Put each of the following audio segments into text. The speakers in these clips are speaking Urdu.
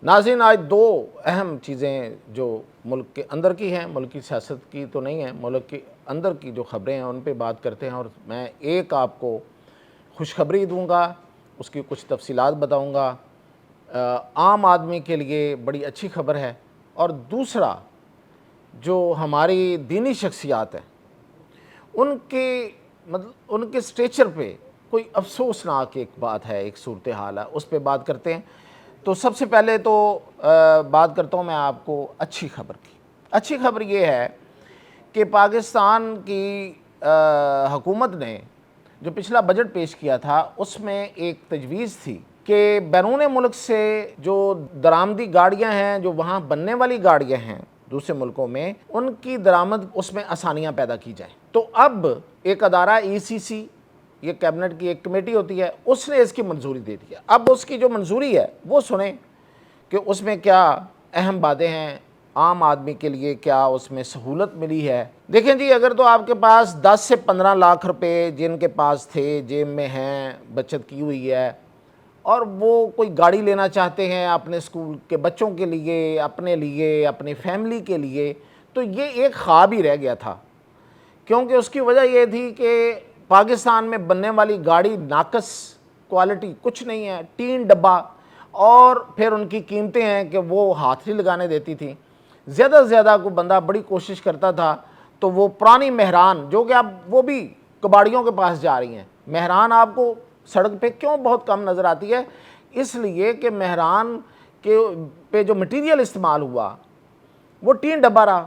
ناظرین، آج دو اہم چیزیں جو ملک کے اندر کی ہیں، ملک کی سیاست کی تو نہیں ہیں، ملک کے اندر کی جو خبریں ہیں ان پہ بات کرتے ہیں، اور میں ایک آپ کو خوشخبری دوں گا، اس کی کچھ تفصیلات بتاؤں گا، عام آدمی کے لیے بڑی اچھی خبر ہے، اور دوسرا جو ہماری دینی شخصیات ہیں ان کے سٹیچر پہ کوئی افسوسناک ایک بات ہے، ایک صورتحال ہے، اس پہ بات کرتے ہیں۔ تو سب سے پہلے تو بات کرتا ہوں میں آپ کو اچھی خبر کی۔ اچھی خبر یہ ہے کہ پاکستان کی حکومت نے جو پچھلا بجٹ پیش کیا تھا اس میں ایک تجویز تھی کہ بیرون ملک سے جو درآمدی گاڑیاں ہیں، جو وہاں بننے والی گاڑیاں ہیں دوسرے ملکوں میں، ان کی درآمد اس میں آسانیاں پیدا کی جائیں۔ تو اب ایک ادارہ ECC، یہ کیبنٹ کی ایک کمیٹی ہوتی ہے، اس نے اس کی منظوری دے دی ہے۔ اب اس کی جو منظوری ہے وہ سنیں کہ اس میں کیا اہم باتیں ہیں، عام آدمی کے لیے کیا اس میں سہولت ملی ہے۔ دیکھیں جی، اگر تو آپ کے پاس 10 سے 15 لاکھ روپے جن کے پاس تھے، جیب میں ہیں، بچت کی ہوئی ہے، اور وہ کوئی گاڑی لینا چاہتے ہیں اپنے اسکول کے بچوں کے لیے، اپنی فیملی کے لیے، تو یہ ایک خواب ہی رہ گیا تھا، کیونکہ اس کی وجہ یہ تھی کہ پاکستان میں بننے والی گاڑی ناقص کوالٹی، کچھ نہیں ہے، ٹین ڈبہ، اور پھر ان کی قیمتیں ہیں کہ وہ ہاتھ نہیں لگانے دیتی تھیں۔ زیادہ سے زیادہ کوئی بندہ بڑی کوشش کرتا تھا تو وہ پرانی مہران، جو کہ اب وہ بھی کباڑیوں کے پاس جا رہی ہیں۔ مہران آپ کو سڑک پہ کیوں بہت کم نظر آتی ہے؟ اس لیے کہ مہران کے پہ جو مٹیریل استعمال ہوا وہ ٹین ڈبہ رہا۔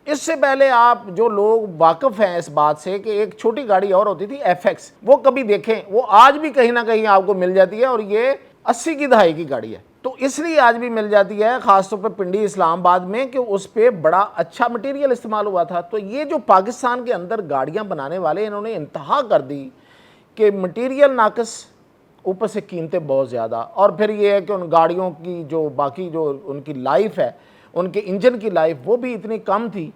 اس سے پہلے آپ جو لوگ واقف ہیں اس بات سے کہ ایک چھوٹی گاڑی اور ہوتی تھی FX، وہ کبھی دیکھیں، وہ آج بھی کہیں نہ کہیں آپ کو مل جاتی ہے، اور یہ 80 کی دہائی کی گاڑی ہے، تو اس لیے آج بھی مل جاتی ہے، خاص طور پہ پنڈی اسلام آباد میں، کہ اس پہ بڑا اچھا مٹیریل استعمال ہوا تھا۔ تو یہ جو پاکستان کے اندر گاڑیاں بنانے والے، انہوں نے انتہا کر دی کہ مٹیریل ناقص، اوپر سے قیمتیں بہت زیادہ، اور پھر یہ ہے کہ ان گاڑیوں کی جو باقی جو ان کی لائف ہے، ان کے انجن کی لائف وہ بھی اتنی کم تھی۔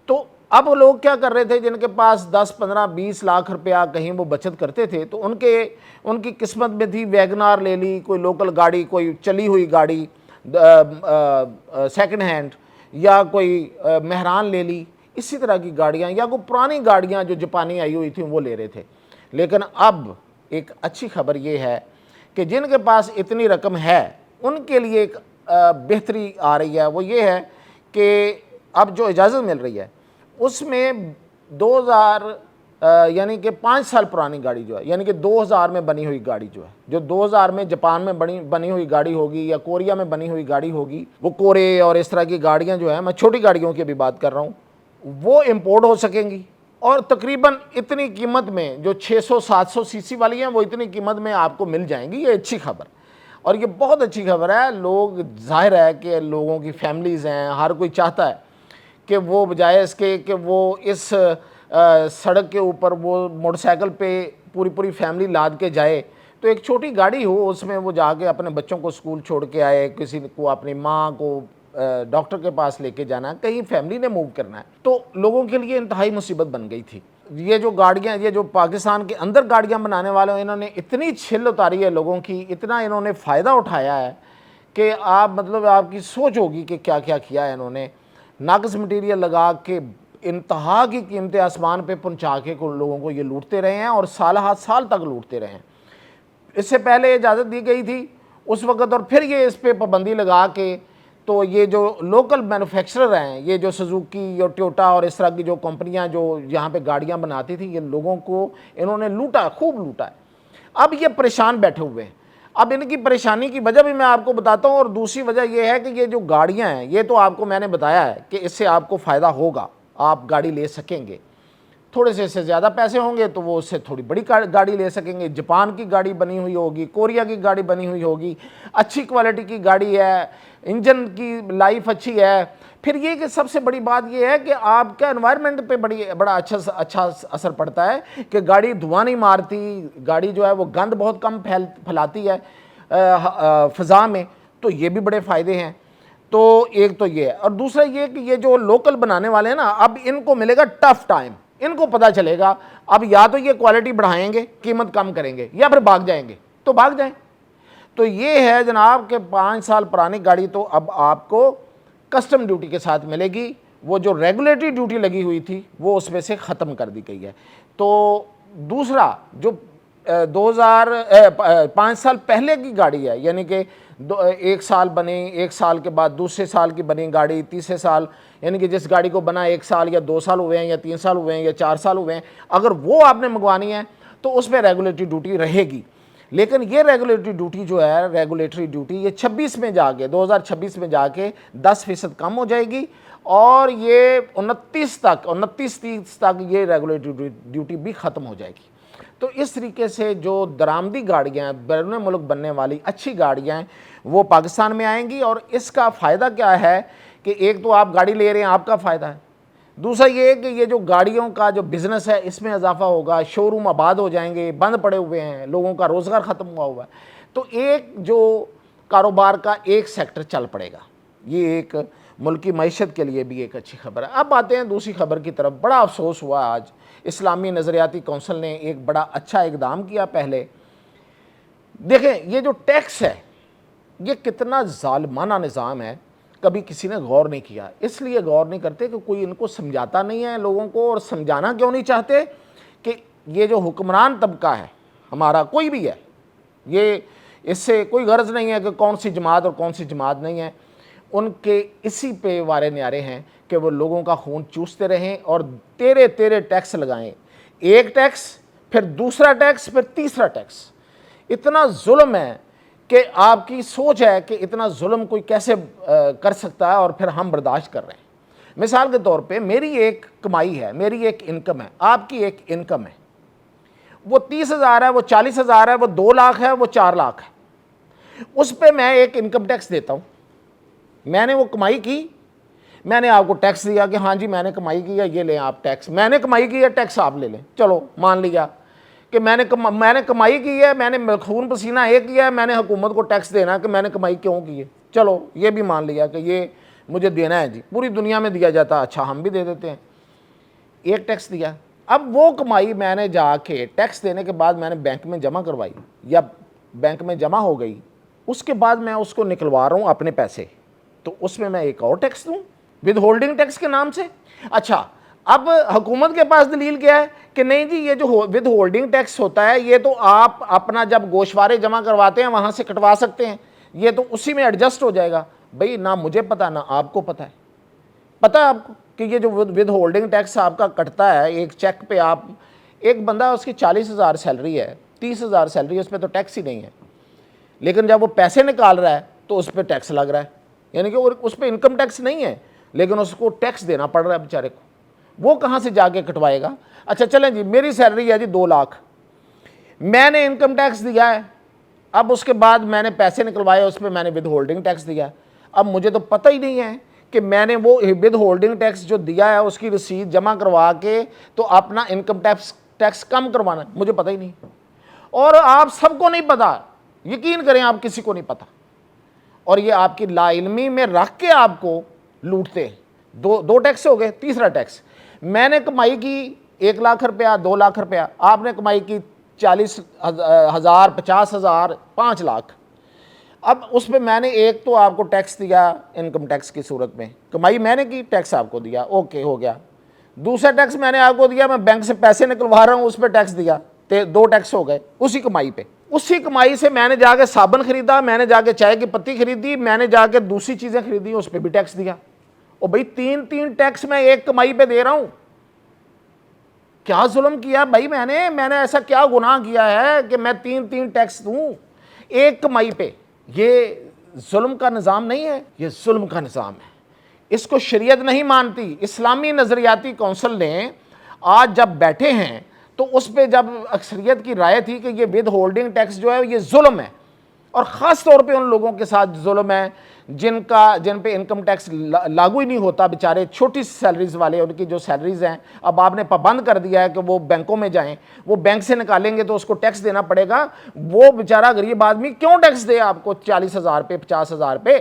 تو اب وہ لوگ کیا کر رہے تھے جن کے پاس 10 15 20 لاکھ روپیہ کہیں وہ بچت کرتے تھے، تو ان کی قسمت میں تھی ویگنار لے لی، کوئی لوکل گاڑی، کوئی چلی ہوئی گاڑی سیکنڈ ہینڈ، یا کوئی مہران لے لی، اسی طرح کی گاڑیاں، یا کوئی پرانی گاڑیاں جو جاپانی آئی ہوئی تھیں وہ لے رہے تھے۔ لیکن اب ایک اچھی خبر یہ ہے کہ جن کے پاس اتنی رقم ہے ان کے لیے ایک بہتری آ رہی ہے، وہ یہ ہے کہ اب جو اجازت مل رہی ہے اس میں 2000 یعنی کہ 5 سال پرانی گاڑی جو ہے، یعنی کہ 2000 میں بنی ہوئی گاڑی جو ہے، جو 2000 میں جاپان میں بنی ہوئی گاڑی ہوگی یا کوریا میں بنی ہوئی گاڑی ہوگی، وہ کورے اور اس طرح کی گاڑیاں جو ہیں، میں چھوٹی گاڑیوں کی بھی بات کر رہا ہوں، وہ امپورٹ ہو سکیں گی، اور تقریباً اتنی قیمت میں، جو 600 700 CC والی ہیں وہ اتنی قیمت میں آپ کو مل جائیں گی۔ یہ اچھی خبر، اور یہ بہت اچھی خبر ہے۔ لوگ، ظاہر ہے کہ لوگوں کی فیملیز ہیں، ہر کوئی چاہتا ہے کہ وہ بجائے اس کے کہ وہ اس سڑک کے اوپر وہ موٹر سائیکل پہ پوری فیملی لاد کے جائے، تو ایک چھوٹی گاڑی ہو، اس میں وہ جا کے اپنے بچوں کو اسکول چھوڑ کے آئے، کسی کو اپنی ماں کو ڈاکٹر کے پاس لے کے جانا ہے، کہیں فیملی نے موو کرنا ہے، تو لوگوں کے لیے انتہائی مصیبت بن گئی تھی۔ یہ جو گاڑیاں، یہ جو پاکستان کے اندر گاڑیاں بنانے والے ہیں، انہوں نے اتنی چھل اتاری ہے لوگوں کی، اتنا انہوں نے فائدہ اٹھایا ہے کہ آپ کی سوچ ہوگی کہ کیا کیا کیا ہے انہوں نے۔ ناقص مٹیریل لگا کے انتہا کی قیمتیں آسمان پہ پہنچا کے لوگوں کو یہ لوٹتے رہے ہیں، اور سال تک لوٹتے رہے ہیں۔ اس سے پہلے اجازت دی گئی تھی اس وقت، اور پھر یہ اس پہ پابندی لگا کے، تو یہ جو لوکل مینوفیکچرر ہیں، یہ جو سزوکی اور ٹویوٹا اور اس طرح کی جو کمپنیاں جو یہاں پہ گاڑیاں بناتی تھیں، یہ لوگوں کو انہوں نے لوٹا، خوب لوٹا ہے۔ اب یہ پریشان بیٹھے ہوئے ہیں۔ اب ان کی پریشانی کی وجہ بھی میں آپ کو بتاتا ہوں، اور دوسری وجہ یہ ہے کہ یہ جو گاڑیاں ہیں، یہ تو آپ کو میں نے بتایا ہے کہ اس سے آپ کو فائدہ ہوگا، آپ گاڑی لے سکیں گے، تھوڑے سے زیادہ پیسے ہوں گے تو وہ اس سے تھوڑی بڑی گاڑی لے سکیں گے۔ جاپان کی گاڑی بنی ہوئی ہوگی، کوریا کی گاڑی بنی ہوئی ہوگی، اچھی کوالٹی کی گاڑی ہے، انجن کی لائف اچھی ہے۔ پھر یہ کہ سب سے بڑی بات یہ ہے کہ آپ کا انوائرمنٹ پہ بڑا اچھا اثر پڑتا ہے کہ گاڑی دھواں نہیں مارتی، گاڑی جو ہے وہ گند بہت کم پھیلاتی ہے فضا میں، تو یہ بھی بڑے فائدے ہیں۔ تو ایک تو یہ ہے، اور دوسرا یہ کہ یہ جو لوکل بنانے والے ہیں نا، اب ان کو ملے گا ٹف ٹائم، ان کو پتہ چلے گا اب یا تو یہ کوالٹی بڑھائیں گے، قیمت کم کریں گے، یا پھر بھاگ جائیں گے، تو بھاگ جائیں۔ تو یہ ہے جناب کہ 5 سال پرانی گاڑی تو اب آپ کو کسٹم ڈیوٹی کے ساتھ ملے گی، وہ جو ریگولیٹری ڈیوٹی لگی ہوئی تھی وہ اس میں سے ختم کر دی گئی ہے۔ تو دوسرا جو 5 سال پہلے کی گاڑی ہے، یعنی کہ 1 سال بنی، 1 سال کے بعد دوسرے سال کی بنی گاڑی، تیسرے سال، یعنی کہ جس گاڑی کو بنا 1 سال یا 2 سال ہوئے ہیں یا 3 سال ہوئے ہیں یا 4 سال ہوئے ہیں، اگر وہ آپ نے منگوانی ہے تو اس پہ ریگولیٹری ڈیوٹی رہے گی۔ لیکن یہ ریگولیٹری ڈیوٹی جو ہے، ریگولیٹری ڈیوٹی یہ 26 میں جا کے 2026 میں جا کے 10% کم ہو جائے گی، اور یہ 29-30 تک یہ ریگولیٹری ڈیوٹی بھی ختم ہو جائے گی۔ تو اس طریقے سے جو درآمدی گاڑیاں ہیں، بیرون ملک بننے والی اچھی گاڑیاں ہیں، وہ پاکستان میں آئیں گی۔ اور اس کا فائدہ کیا ہے کہ ایک تو آپ گاڑی لے رہے ہیں، آپ کا فائدہ ہے، دوسرا یہ ہے کہ یہ جو گاڑیوں کا جو بزنس ہے اس میں اضافہ ہوگا، شو روم آباد ہو جائیں گے، بند پڑے ہوئے ہیں، لوگوں کا روزگار ختم ہوا ہے، تو ایک جو کاروبار کا ایک سیکٹر چل پڑے گا۔ یہ ایک ملکی معیشت کے لیے بھی ایک اچھی خبر ہے۔ اب آتے ہیں دوسری خبر کی طرف۔ بڑا افسوس ہوا آج، اسلامی نظریاتی کونسل نے ایک بڑا اچھا اقدام کیا۔ پہلے دیکھیں یہ جو ٹیکس ہے یہ کتنا ظالمانہ نظام ہے، کبھی کسی نے غور نہیں کیا۔ اس لیے غور نہیں کرتے کہ کوئی ان کو سمجھاتا نہیں ہے لوگوں کو، اور سمجھانا کیوں نہیں چاہتے کہ یہ جو حکمران طبقہ ہے ہمارا، کوئی بھی ہے، یہ اس سے کوئی غرض نہیں ہے کہ کون سی جماعت اور کون سی جماعت نہیں ہے، ان کے اسی پہ وارے نیارے ہیں کہ وہ لوگوں کا خون چوستے رہیں اور تیرے ٹیکس لگائیں، ایک ٹیکس پھر دوسرا ٹیکس پھر تیسرا ٹیکس۔ اتنا ظلم ہے کہ آپ کی سوچ ہے کہ اتنا ظلم کوئی کیسے کر سکتا ہے، اور پھر ہم برداشت کر رہے ہیں۔ مثال کے طور پہ میری ایک کمائی ہے، میری ایک انکم ہے، آپ کی ایک انکم ہے، وہ 30,000 ہے، وہ 40,000 ہے، وہ 2 لاکھ ہے، وہ 4 لاکھ ہے، اس پہ میں ایک انکم ٹیکس دیتا ہوں۔ میں نے وہ کمائی کی، میں نے آپ کو ٹیکس دیا کہ ہاں جی میں نے کمائی کی ہے، یہ لیں آپ ٹیکس، میں نے کمائی کی ہے، ٹیکس آپ لے لیں، چلو مان لیا کہ میں نے کمائی کی ہے، میں نے خون پسینہ ایک کیا ہے، میں نے حکومت کو ٹیکس دینا کہ میں نے کمائی کیوں کی ہے، چلو یہ بھی مان لیا کہ یہ مجھے دینا ہے جی، پوری دنیا میں دیا جاتا، اچھا ہم بھی دے دیتے ہیں، ایک ٹیکس دیا۔ اب وہ کمائی میں نے جا کے ٹیکس دینے کے بعد میں نے بینک میں جمع کروائی یا بینک میں جمع ہو گئی، اس کے بعد میں اس کو نکلوا رہا ہوں اپنے پیسے، تو اس میں ایک اور ٹیکس دوں ود ہولڈنگ ٹیکس کے نام سے۔ اچھا اب حکومت کے پاس دلیل کیا ہے کہ نہیں جی یہ جو ود ہولڈنگ ٹیکس ہوتا ہے یہ تو آپ اپنا جب گوشوارے جمع کرواتے ہیں وہاں سے کٹوا سکتے ہیں، یہ تو اسی میں ایڈجسٹ ہو جائے گا۔ بھئی نہ مجھے پتا نہ آپ کو پتا ہے، پتہ ہے آپ کو کہ یہ جو ود ہولڈنگ ٹیکس آپ کا کٹتا ہے ایک چیک پہ، آپ ایک بندہ اس کی 40,000 سیلری ہے، 30,000 سیلری ہے، اس پہ تو ٹیکس ہی نہیں ہے، لیکن جب وہ پیسے نکال رہا ہے تو اس پہ ٹیکس لگ رہا ہے، یعنی کہ اس پہ انکم ٹیکس نہیں ہے لیکن اس کو ٹیکس دینا پڑ رہا ہے بیچارے کو، وہ کہاں سے جا کے کٹوائے گا؟ اچھا چلیں جی میری سیلری ہے جی 2 لاکھ، میں نے انکم ٹیکس دیا ہے، اب اس کے بعد میں نے پیسے نکلوائے، اس پہ میں نے ود ہولڈنگ ٹیکس دیا، اب مجھے تو پتہ ہی نہیں ہے کہ میں نے وہ ود ہولڈنگ ٹیکس جو دیا ہے اس کی رسید جمع کروا کے تو اپنا انکم ٹیکس کم کروانا ہے، مجھے پتہ ہی نہیں، اور آپ سب کو نہیں پتہ، یقین کریں آپ کسی کو نہیں پتہ، اور یہ آپ کی لا علمی میں رکھ کے آپ کو لوٹتے ہیں۔ دو ٹیکس ہو گئے، تیسرا ٹیکس، میں نے کمائی کی 1 لاکھ روپیہ، 2 لاکھ روپیہ، آپ نے کمائی کی 40,000 50,000 5 لاکھ، اب اس پہ میں نے ایک تو آپ کو ٹیکس دیا انکم ٹیکس کی صورت میں، کمائی میں نے کی، ٹیکس آپ کو دیا، اوکے ہو گیا۔ دوسرا ٹیکس میں نے آپ کو دیا، میں بینک سے پیسے نکلوا رہا ہوں، اس پہ ٹیکس دیا، 2 ٹیکس ہو گئے اسی کمائی پہ۔ اسی کمائی سے میں نے جا کے صابن خریدا، میں نے جا کے چائے کی پتی خریدی، میں نے جا کے دوسری چیزیں خریدی، اس پہ بھی ٹیکس دیا، اور بھائی 3 ٹیکس میں ایک کمائی پہ دے رہا ہوں، کیا ظلم کیا بھائی میں نے ایسا کیا گناہ کیا ہے کہ میں 3 ٹیکس دوں ایک کمائی پہ؟ یہ ظلم کا نظام نہیں ہے، یہ ظلم کا نظام ہے، اس کو شریعت نہیں مانتی۔ اسلامی نظریاتی کونسل نے آج جب بیٹھے ہیں تو اس پہ جب اکثریت کی رائے تھی کہ یہ ود ہولڈنگ ٹیکس جو ہے یہ ظلم ہے، اور خاص طور پہ ان لوگوں کے ساتھ ظلم ہے جن پہ انکم ٹیکس لاگو ہی نہیں ہوتا، بیچارے چھوٹی سیلریز والے، ان کی جو سیلریز ہیں اب آپ نے پابند کر دیا ہے کہ وہ بینکوں میں جائیں، وہ بینک سے نکالیں گے تو اس کو ٹیکس دینا پڑے گا، وہ بیچارہ غریب آدمی کیوں ٹیکس دے آپ کو 40,000 پہ 50,000 پہ؟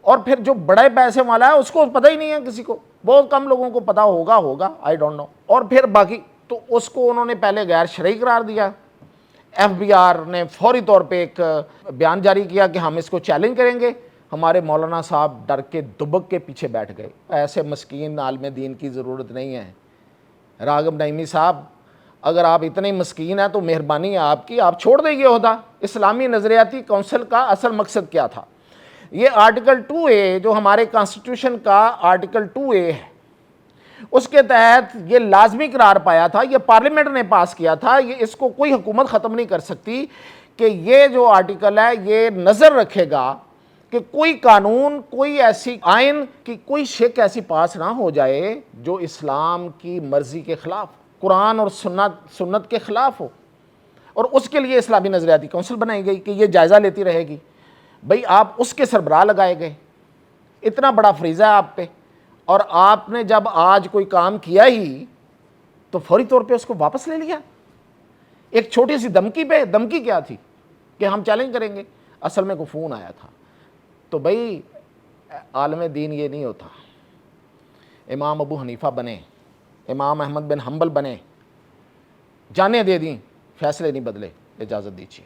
اور پھر جو بڑے پیسے والا ہے اس کو پتہ ہی نہیں ہے، کسی کو بہت کم لوگوں کو پتہ ہوگا آئی ڈونٹ نو، اور پھر باقی تو اس کو انہوں نے پہلے غیر شرعی قرار دیا، ایف بی آر نے فوری طور پہ ایک بیان جاری کیا کہ ہم اس کو چیلنج کریں گے. ہمارے مولانا صاحب ڈر کے دبک کے پیچھے بیٹھ گئے. ایسے مسکین عالم دین کی ضرورت نہیں ہے. راغب نعیمی صاحب اگر آپ اتنے مسکین ہیں تو مہربانی ہے آپ کی، آپ چھوڑ دیں یہ عہدہ. اسلامی نظریاتی کونسل کا اصل مقصد کیا تھا؟ یہ آرٹیکل 2A جو ہمارے کانسٹیٹیوشن کا آرٹیکل 2A ہے، اس کے تحت یہ لازمی قرار پایا تھا، یہ پارلیمنٹ نے پاس کیا تھا، یہ اس کو کوئی حکومت ختم نہیں کر سکتی کہ یہ جو آرٹیکل ہے یہ نظر رکھے گا کہ کوئی قانون، کوئی ایسی آئین کی کوئی شک ایسی پاس نہ ہو جائے جو اسلام کی مرضی کے خلاف، قرآن اور سنت کے خلاف ہو. اور اس کے لیے اسلامی نظریاتی کونسل بنائی گئی کہ یہ جائزہ لیتی رہے گی. بھئی آپ اس کے سربراہ لگائے گئے، اتنا بڑا فریضہ ہے آپ پہ، اور آپ نے جب آج کوئی کام کیا ہی تو فوری طور پہ اس کو واپس لے لیا. ایک چھوٹی سی دھمکی پہ، دھمکی کیا تھی کہ ہم چیلنج کریں گے، اصل میں کوئی فون آیا تھا. تو بھئی عالم دین یہ نہیں ہوتا. امام ابو حنیفہ بنے، امام احمد بن حنبل بنے، جانیں دے دیں، فیصلے نہیں بدلے. اجازت دیجیے.